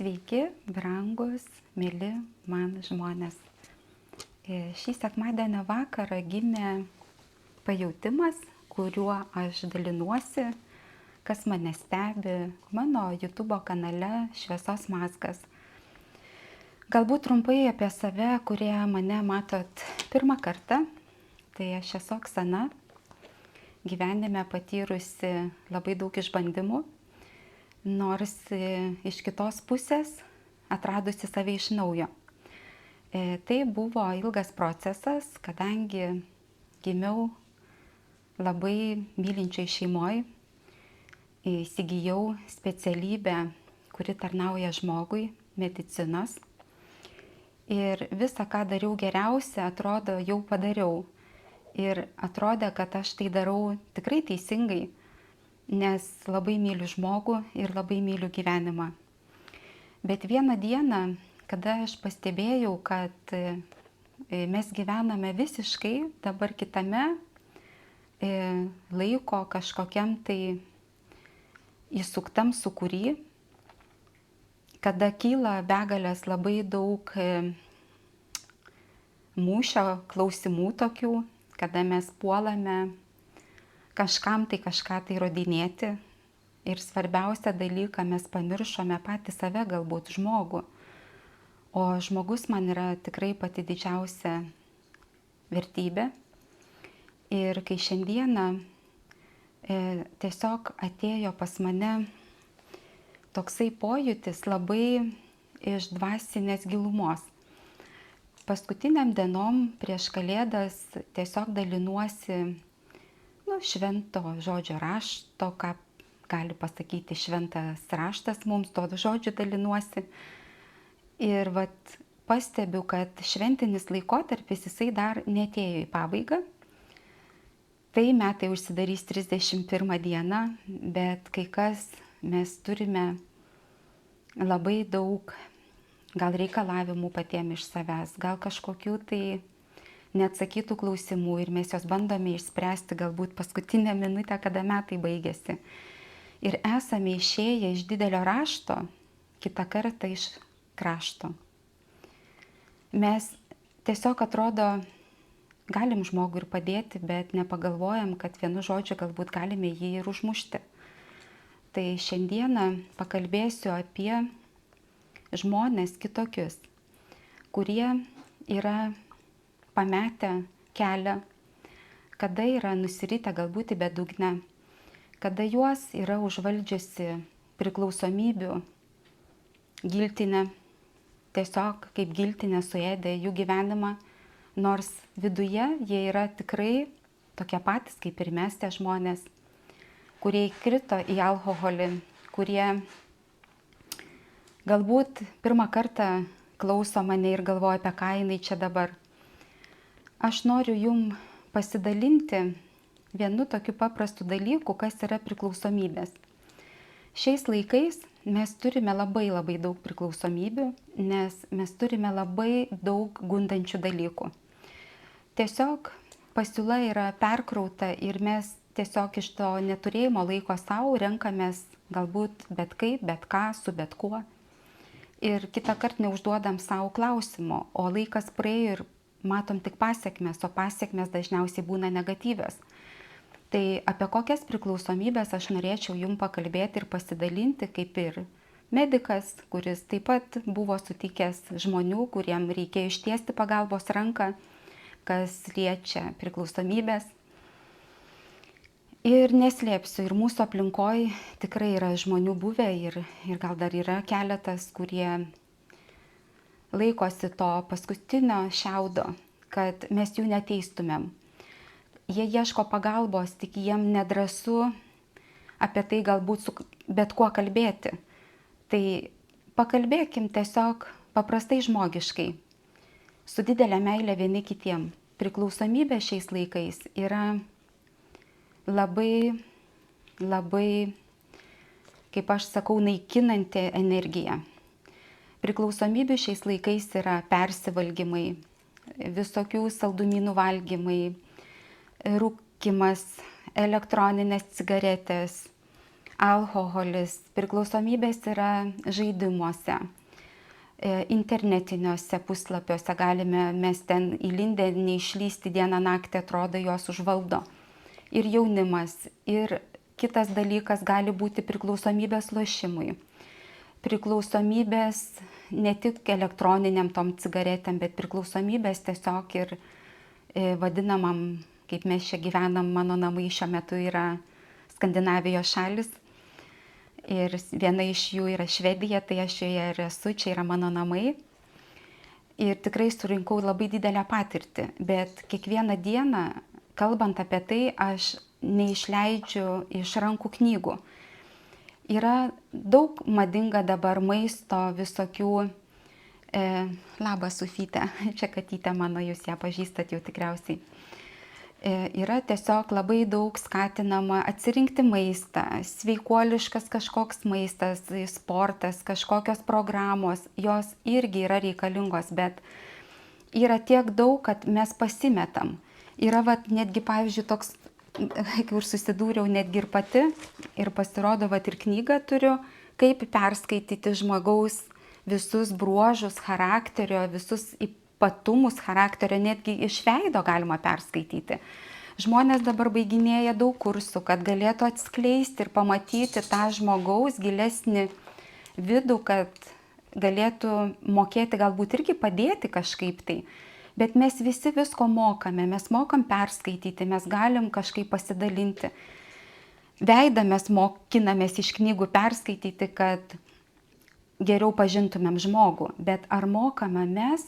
Sveiki, brangus, mėly man žmonės. Šį sekmadienio vakarą gimė pajautimas, kuriuo aš dalinuosi, kas mane stebi mano YouTube kanale Šviesos mazgas. Galbūt trumpai apie save, kurie mane matot pirmą kartą. Tai aš esu Oksana, gyvenime patyrusi labai daug išbandymų, nors iš kitos pusės atradusi save iš naujo. Tai buvo ilgas procesas, kadangi gimiau labai mylinčiai šeimoje, įsigijau specialybę, kuri tarnauja žmogui, medicinos. Ir visą, ką dariau geriausia, atrodo, jau padariau. Ir atrodė, kad aš tai darau tikrai teisingai, nes labai myliu žmogų ir labai myliu gyvenimą. Bet vieną dieną, kada aš pastebėjau, kad mes gyvename visiškai dabar kitame laiko kažkokiam tai įsuktam sūkury, kada kyla begalės labai daug mūšio klausimų tokių, kada mes puolame kažkam tai kažką tai įrodinėti ir svarbiausią dalyką mes pamiršome patį save, galbūt žmogų. O žmogus man yra tikrai pati didžiausia vertybė. Ir kai šiandieną tiesiog atėjo pas mane toksai pojūtis labai iš dvasinės gilumos. Paskutiniam dienom prieš Kalėdas tiesiog dalinuosi švento žodžio rašto, ką gali pasakyti šventas raštas mums, to žodžiu dalinuosi. Ir pastebiu, kad šventinis laikotarpis jisai dar neatėjo į pabaigą. Tai metai užsidarys 31 dieną, bet kai kas mes turime labai daug gal reikalavimų patiem iš savęs, gal kažkokių tai neatsakytų klausimų ir mes juos bandome išspręsti galbūt paskutinę minutę, kada metai baigėsi. Ir esame išėję iš didelio rašto, kitą kartą iš krašto. Mes tiesiog atrodo, galim žmogui ir padėti, bet nepagalvojam, kad vienu žodžiu galbūt galime jį ir užmušti. Tai šiandieną pakalbėsiu apie žmonės kitokius, kurie yra pametę kelią, kada yra nusiritę galbūt į bedugnę, kada juos yra užvaldžiusi priklausomybių giltinė, tiesiog kaip giltinė suėdė jų gyvenimą, nors viduje jie yra tikrai tokie patys kaip ir mes tie žmonės, kurie įkrito į alkoholį, kurie galbūt pirmą kartą klauso mane ir galvoja, apie ką jinai čia dabar. Aš noriu jum pasidalinti vienu tokiu paprastu dalyku, kas yra priklausomybės. Šiais laikais mes turime labai daug priklausomybių, nes mes turime labai daug gundančių dalykų. Tiesiog pasiūla yra perkrauta ir mes tiesiog iš to neturėjimo laiko savo renkamės galbūt bet kaip, bet ką, su bet kuo. Ir kitą kartą neužduodam savo klausimo, o laikas praėjo ir matom tik pasiekmes, o pasiekmes dažniausiai būna negatyvios. Tai apie kokias priklausomybės aš norėčiau jums pakalbėti ir pasidalinti, kaip ir medikas, kuris taip pat buvo sutikęs žmonių, kuriem reikėjo ištiesti pagalbos ranką, kas liečia priklausomybės. Ir neslėpsiu, ir mūsų aplinkoje tikrai yra žmonių buvę ir gal dar yra keletas, kurie laikosi to paskutinio šiaudo, kad mes jų neteistumėm. Jie ieško pagalbos, tik jiem nedrąsu apie tai galbūt su bet kuo kalbėti. Tai pakalbėkim tiesiog paprastai žmogiškai, su didelė meilė vieni kitiem. Priklausomybė šiais laikais yra labai, kaip aš sakau, naikinanti energija. Priklausomybių šiais laikais yra persivalgymai, visokių saldumynų valgymai, rūkymas, elektroninės cigaretės, alkoholis, priklausomybės yra žaidimuose, internetiniuose puslapiuose galime mes ten įlindę neišlysti dieną naktį, atrodo, jos užvaldo. Ir jaunimas, ir kitas dalykas gali būti priklausomybės lošimui. Priklausomybės ne tik elektroniniam tom cigaretėm, bet priklausomybės tiesiog ir vadinamam, kaip mes čia gyvenam, mano namai šiuo metu yra Skandinavijos šalis. Ir viena iš jų yra Švedija, tai aš joje ir esu, čia yra mano namai. Ir tikrai surinkau labai didelę patirtį, bet kiekvieną dieną, kalbant apie tai, aš neišleidžiu iš rankų knygų. Yra daug madinga dabar maisto visokių, labas Sufytė, čia katytė mano, jūs ją pažįstat jau tikriausiai. Yra tiesiog labai daug skatinama atsirinkti maistą, sveikuoliškas kažkoks maistas, sportas, kažkokios programos, jos irgi yra reikalingos, bet yra tiek daug, kad mes pasimetam. Yra netgi, pavyzdžiui, toks, kur susidūriau netgi ir pati, ir pasirodo, ir knygą turiu, kaip perskaityti žmogaus visus bruožus charakterio, visus ypatumus charakterio, netgi iš veido galima perskaityti. Žmonės dabar baiginėja daug kursų, kad galėtų atskleisti ir pamatyti tą žmogaus gilesnį vidų, kad galėtų mokėti galbūt irgi padėti kažkaip tai. Bet mes visi visko mokame, mes mokam perskaityti, mes galim kažkaip pasidalinti. Veidą mes mokinamės iš knygų perskaityti, kad geriau pažintumėm žmogų, bet ar mokame mes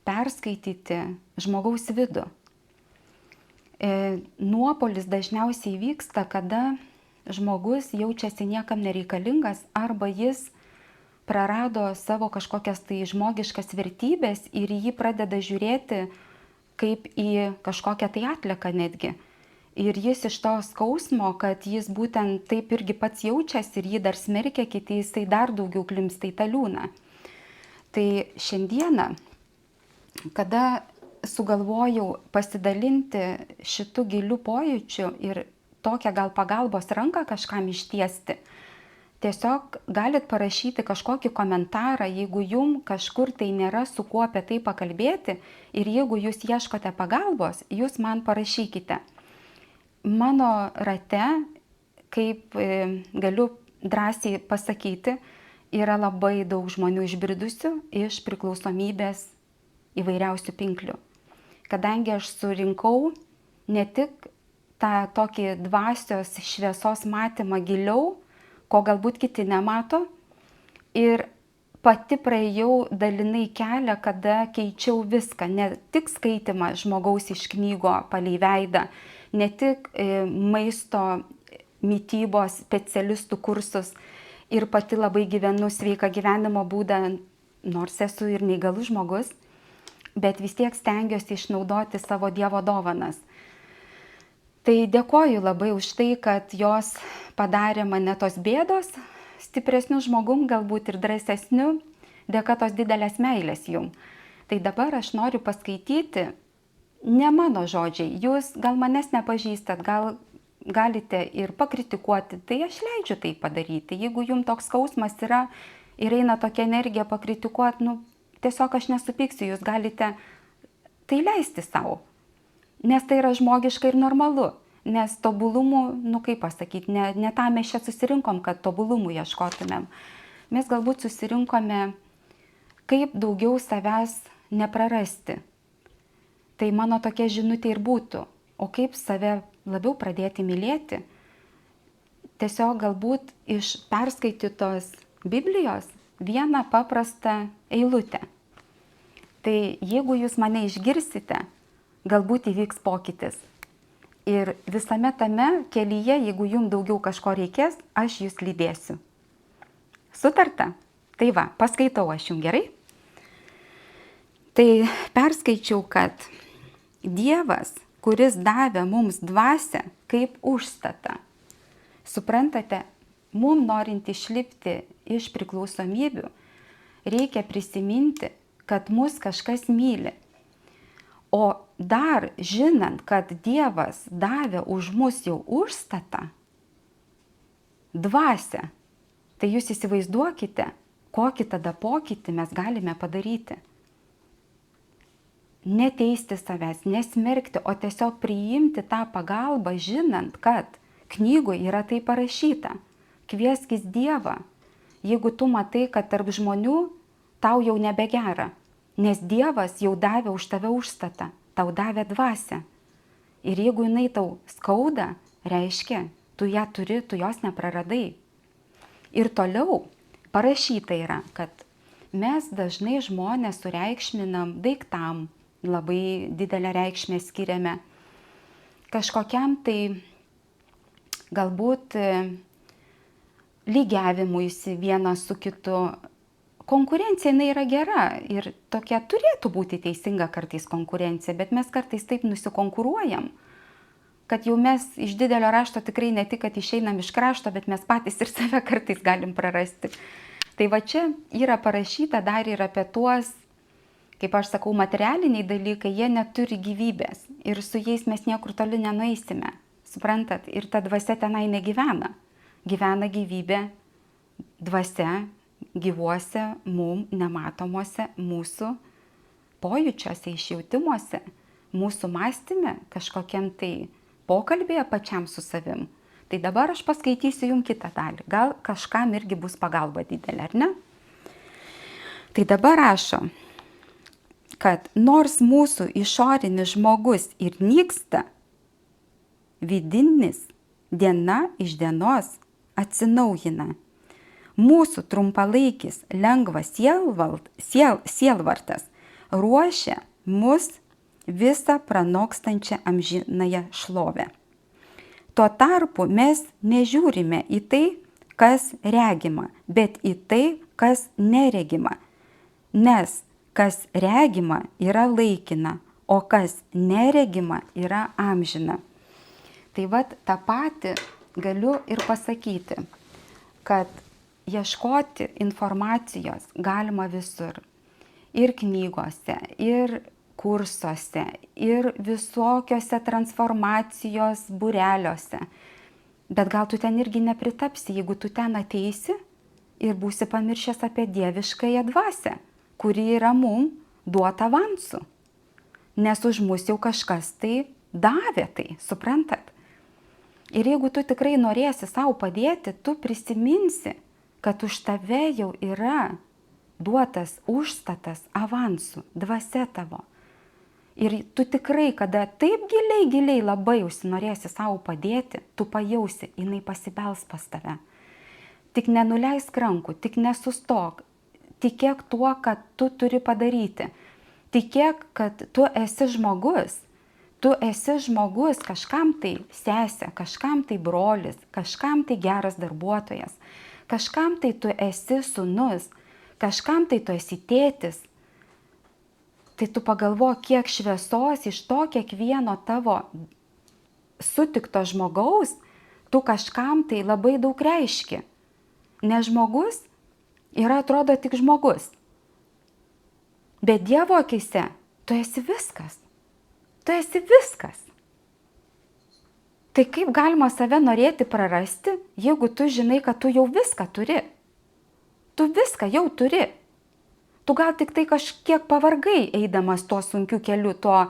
perskaityti žmogaus vidų? Nuopolis dažniausiai vyksta, kada žmogus jaučiasi niekam nereikalingas arba jis prarado savo kažkokias tai žmogiškas vertybės ir jį pradeda žiūrėti kaip į kažkokią tai atlieką netgi. Ir jis iš to skausmo, kad jis būtent taip irgi pats jaučiasi ir jį dar smerkia kiti, jisai dar daugiau klimpsta į tą liūną. Tai šiandieną, kada sugalvojau pasidalinti šitų gilių pojūčių ir tokią gal pagalbos ranką kažkam ištiesti, tiesiog galit parašyti kažkokį komentarą, jeigu jum kažkur tai nėra su kuo apie tai pakalbėti ir jeigu jūs ieškote pagalbos, jūs man parašykite. Mano rate, kaip galiu drąsiai pasakyti, yra labai daug žmonių išbridusių iš priklausomybės įvairiausių pinklių. Kadangi aš surinkau ne tik tą tokį dvasios šviesos matymą giliau, ko galbūt kiti nemato, ir pati praėjau dalinai kelią, kada keičiau viską, ne tik skaitimą žmogaus iš knygo palei veidą, ne tik maisto mitybos specialistų kursus ir pati labai gyvenu sveiką gyvenimo būdą, nors esu ir neįgalus žmogus, bet vis tiek stengiuosi išnaudoti savo Dievo dovanas. Tai dėkoju labai už tai, kad jos padarė mane tos bėdos, stipresniu žmogum, galbūt ir drąsesniu, dėka tos didelės meilės jum. Tai dabar aš noriu paskaityti ne mano žodžiai, jūs gal manęs nepažįstat, gal galite ir pakritikuoti, tai aš leidžiu tai padaryti. Jeigu jums toks skausmas yra ir eina tokia energija pakritikuoti, tiesiog aš nesupyksiu, jūs galite tai leisti savo. Nes tai yra žmogiška ir normalu. Nes tobulumų, kaip pasakyti, ne tam mes čia susirinkom, kad tobulumų ieškotumėm. Mes galbūt susirinkome, kaip daugiau savęs neprarasti. Tai mano tokia žinutė ir būtų. O kaip save labiau pradėti mylėti? Tiesiog galbūt iš perskaitytos Biblijos vieną paprastą eilutę. Tai jeigu jūs mane išgirsite, galbūt įvyks pokytis. Ir visame tame kelyje, jeigu jums daugiau kažko reikės, aš jūs lydėsiu. Sutarta? Tai va, paskaitau aš jums, gerai? Tai perskaičiau, kad Dievas, kuris davė mums dvasią kaip užstatą. Suprantate, mums norint išlipti iš priklausomybių, reikia prisiminti, kad mus kažkas myli. O dar žinant, kad Dievas davė už mus jau užstatą, dvasią. Tai jūs įsivaizduokite, kokį tada pokytį mes galime padaryti. Neteisti savęs, nesmerkti, o tiesiog priimti tą pagalbą, žinant, kad knygoje yra tai parašyta. Kvieskis Dievą, jeigu tu matai, kad tarp žmonių tau jau nebegera, nes Dievas jau davė už tave užstatą, tau davė dvasią. Ir jeigu jinai tau skauda, reiškia, tu ją turi, tu jos nepraradai. Ir toliau parašyta yra, kad mes dažnai žmonės sureikšminam daiktam, labai didelę reikšmę skiriame kažkokiam tai galbūt lygiavimuisi vienas su kitu. Konkurencija jinai yra gera ir tokia turėtų būti teisinga kartais konkurencija, bet mes kartais taip nusikonkuruojam, kad jau mes iš didelio rašto tikrai ne tik, kad išeinam iš krašto, bet mes patys ir save kartais galim prarasti. Tai va čia yra parašyta dar ir apie tuos, kaip aš sakau, materialiniai dalykai, jie neturi gyvybės ir su jais mes niekur toli nenueisime. Suprantat? Ir ta dvasia tenai negyvena. Gyvena gyvybė dvasia gyvuose, mum nematomuose, mūsų pojūčiuose, išjautimuose, mūsų mąstyme, kažkokiam tai pokalbėje pačiam su savim. Tai dabar aš paskaitysiu jums kitą dalį. Gal kažkam irgi bus pagalba didelė, ar ne? Tai dabar rašo, kad nors mūsų išorinis žmogus ir nyksta, vidinis diena iš dienos atsinaujina. Mūsų trumpalaikis lengvas sielvartas ruošia mus visą pranokstančią amžinąją šlovę. Tuo tarpu mes nežiūrime į tai, kas regima, bet į tai, kas neregima. Nes kas regima yra laikina, o kas neregima yra amžina. Tai vat tą patį galiu ir pasakyti, kad ieškoti informacijos galima visur. Ir knygose, ir kursuose, ir visokiose transformacijos būreliuose. Bet gal tu ten irgi nepritapsi, jeigu tu ten ateisi ir būsi pamiršęs apie dieviškąją dvasią, kuri yra mum duota avansu. Nes už mus jau kažkas tai davė tai, suprantat? Ir jeigu tu tikrai norėsi savo padėti, tu prisiminsi, kad už tave jau yra duotas užstatas avansu, dvasia tavo. Ir tu tikrai, kada taip giliai labai užsinorėsi savo padėti, tu pajausi, jinai pasibels pas tave. Tik nenuleisk rankų, tik nesustok. Tikėk tuo, kad tu turi padaryti. Tikėk, kad tu esi žmogus. Tu esi žmogus, kažkam tai sesė, kažkam tai brolis, kažkam tai geras darbuotojas, kažkam tai tu esi sūnus, kažkam tai tu esi tėtis. Tai tu pagalvok, kiek šviesos iš to kiekvieno tavo sutikto žmogaus, tu kažkam tai labai daug reiški. Nes žmogus yra atrodo tik žmogus. Bet Dievo akyse tu esi viskas. Tu esi viskas. Tai kaip galima save norėti prarasti, jeigu tu žinai, kad tu jau viską turi? Tu viską jau turi. Tu gal tik tai kažkiek pavargai eidamas tuo sunkiu keliu, to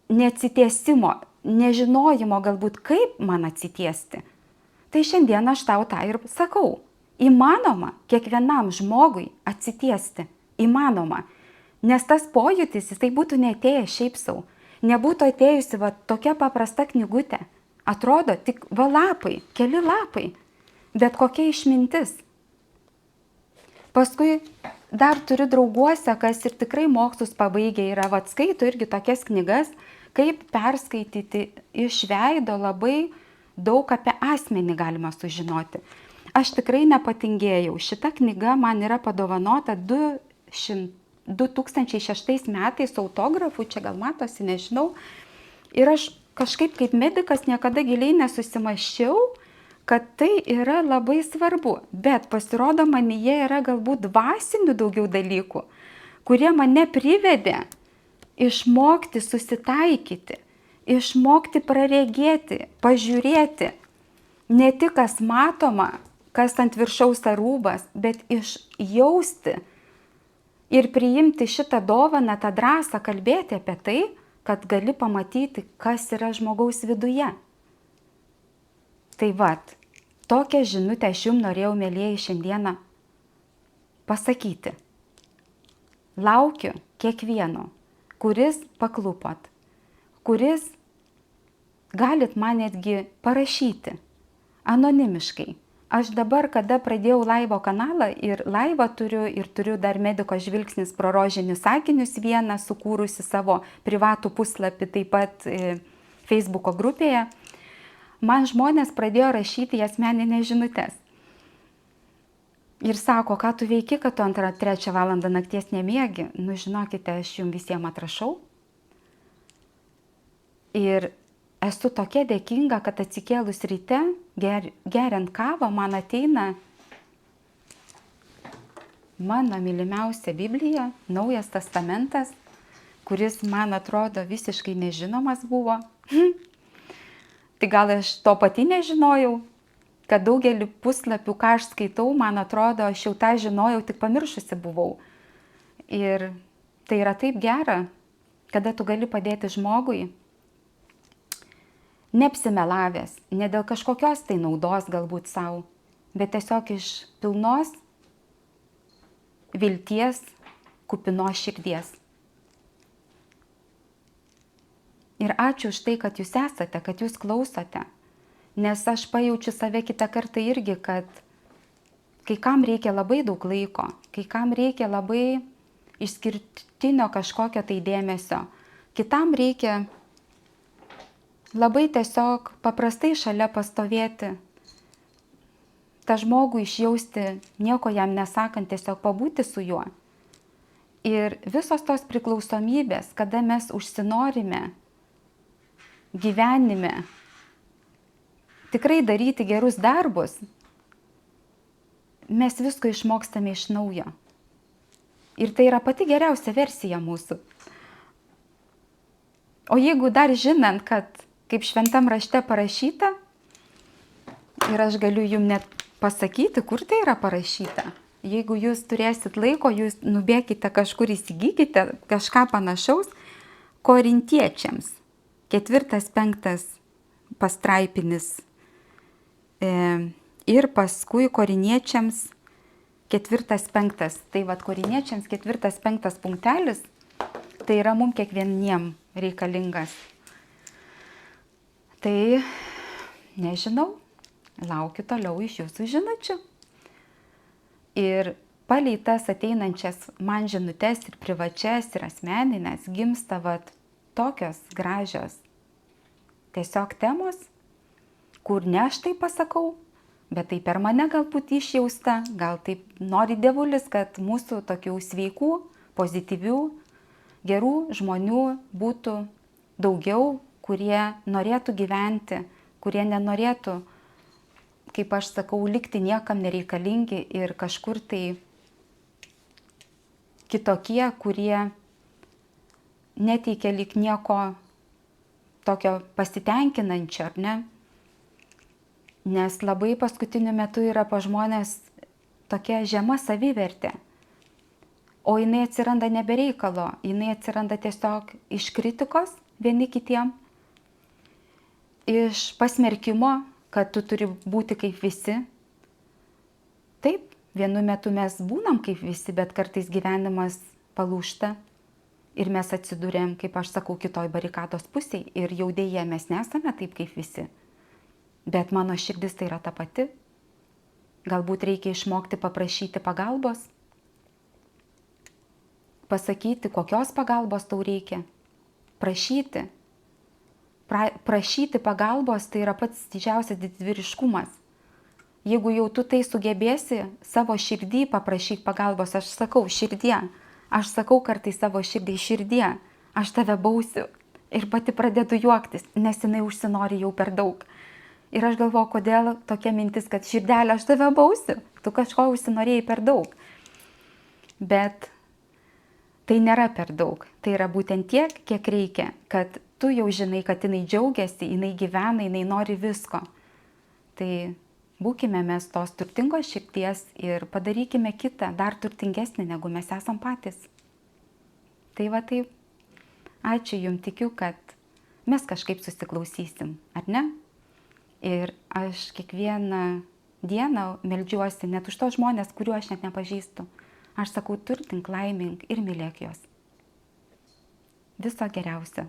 neatsitiesimo, nežinojimo galbūt kaip man atsitiesti. Tai šiandien aš tau tą ir sakau. Įmanoma kiekvienam žmogui atsitiesti. Įmanoma. Nes tas pojūtis, jisai būtų neatėjęs šiaip sau. Nebūtų atėjusi va tokia paprasta knygutė. Atrodo tik va lapai, keli lapai. Bet kokia išmintis. Paskui dar turiu drauguose, kas ir tikrai mokslus pabaigė yra, va skaito irgi tokias knygas, kaip perskaityti iš veido labai daug apie asmenį galima sužinoti. Aš tikrai nepatingėjau. Šita knyga man yra padovanota 2006 metais autografu, čia gal matosi, nežinau. Ir aš kažkaip kaip medikas niekada giliai nesusimaščiau, kad tai yra labai svarbu. Bet pasirodo, manyje yra galbūt dvasinių daugiau dalykų, kurie mane privedė išmokti susitaikyti, išmokti praregėti, pažiūrėti ne tik kas matoma, kas ant viršaus ar rūbas, bet išjausti ir priimti šitą dovaną, tą drąsą kalbėti apie tai, kad gali pamatyti, kas yra žmogaus viduje. Tai vat, tokią žinutę aš jums norėjau, mielieji, šiandieną pasakyti. Laukiu kiekvieno, kuris paklupot, kuris galit man netgi parašyti anonimiškai. Aš dabar, kada pradėjau laivo kanalą ir laivą turiu ir turiu dar Mediko žvilgsnis pro rožinius sakinius vieną, sukūrusi savo privatų puslapį taip pat Facebooko grupėje, man žmonės pradėjo rašyti į asmeninės žinutės. Ir sako, ką tu veiki, kad tu 2-3 valandą nakties nemiegi. Nu, žinokite, aš jums visiems atrašau. Ir esu tokia dėkinga, kad atsikėlus ryte, geriant kavą, man ateina mano mylimiausia Biblija, Naujas testamentas, kuris man atrodo visiškai nežinomas buvo. Tai gal aš to pati nežinojau, kad daugelį puslapių, ką aš skaitau, man atrodo, aš jau tą žinojau, tik pamiršusi buvau. Ir tai yra taip gera, kada tu gali padėti žmogui, neapsimelavęs, ne dėl kažkokios tai naudos galbūt savo, bet tiesiog iš pilnos vilties, kupinos širdies. Ir ačiū už tai, kad jūs esate, kad jūs klausote. Nes aš pajaučiu save kitą kartą irgi, kad kai kam reikia labai daug laiko, kai kam reikia labai išskirtinio kažkokio tai dėmesio, kitam reikia labai tiesiog paprastai šalia pastovėti, tą žmogų išjausti, nieko jam nesakant, tiesiog pabūti su juo. Ir visos tos priklausomybės, kada mes užsinorime gyvenime tikrai daryti gerus darbus, mes visko išmokstame iš naujo. Ir tai yra pati geriausia versija mūsų. O jeigu dar žinant, kad kaip šventam rašte parašyta, ir aš galiu jums net pasakyti, kur tai yra parašyta. Jeigu jūs turėsit laiko, jūs nubėkite kažkur, įsigykite kažką panašaus. Korintiečiams, 4-5 pastraipinis. Ir paskui Koriniečiams 4-5. Tai vat Koriniečiams 4-5 punktelis, tai yra mums kiekvieniem reikalingas. Tai nežinau, laukiu toliau iš jūsų žinučių. Ir palei tas ateinančias man žinutes ir privačias ir asmeninės gimsta vat tokios gražios tiesiog temos, kur ne aš tai pasakau, bet tai per mane galbūt išjausta, gal taip nori dievulis, kad mūsų tokių sveikų, pozityvių, gerų žmonių būtų daugiau, kurie norėtų gyventi, kurie nenorėtų, kaip aš sakau, likti niekam nereikalingi ir kažkur tai kitokie, kurie neteikia lyg nieko tokio pasitenkinančio, ar ne? Nes labai paskutiniu metu yra pa žmonės tokia žema savivertė. O jinai atsiranda ne be reikalo, jinai atsiranda tiesiog iš kritikos vieni kitiem, iš pasmerkimo, kad tu turi būti kaip visi. Taip, vienu metu mes būnam kaip visi, bet kartais gyvenimas palūžta ir mes atsidūrėm, kaip aš sakau, kitoj barikados pusėj ir jau dėja mes nesame taip kaip visi. Bet mano širdis tai yra ta pati. Galbūt reikia išmokti paprašyti pagalbos, pasakyti, kokios pagalbos tau reikia, prašyti. Prašyti pagalbos tai yra pats didžiausias didvyriškumas. Jeigu jau tu tai sugebėsi savo širdį paprašyti pagalbos, aš sakau širdie, aš sakau kartais savo širdie, aš tave bausiu ir pati pradedu juoktis, nes jinai užsinori jau per daug. Ir aš galvoju, kodėl tokia mintis, kad širdelė, aš tave bausiu, tu kažko užsinorėjai per daug. Bet tai nėra per daug, tai yra būtent tiek, kiek reikia, kad tu jau žinai, kad jinai džiaugiasi, jinai gyvena, jinai nori visko. Tai būkime mes tos turtingos širdies ir padarykime kitą dar turtingesnį, negu mes esam patys. Tai va taip. Ačiū Jums, tikiu, kad mes kažkaip susiklausysim, ar ne? Ir aš kiekvieną dieną meldžiuosi net už tos žmonės, kuriuo aš net nepažįstu. Aš sakau, turtink, laimink ir mylėk juos. Viso geriausio.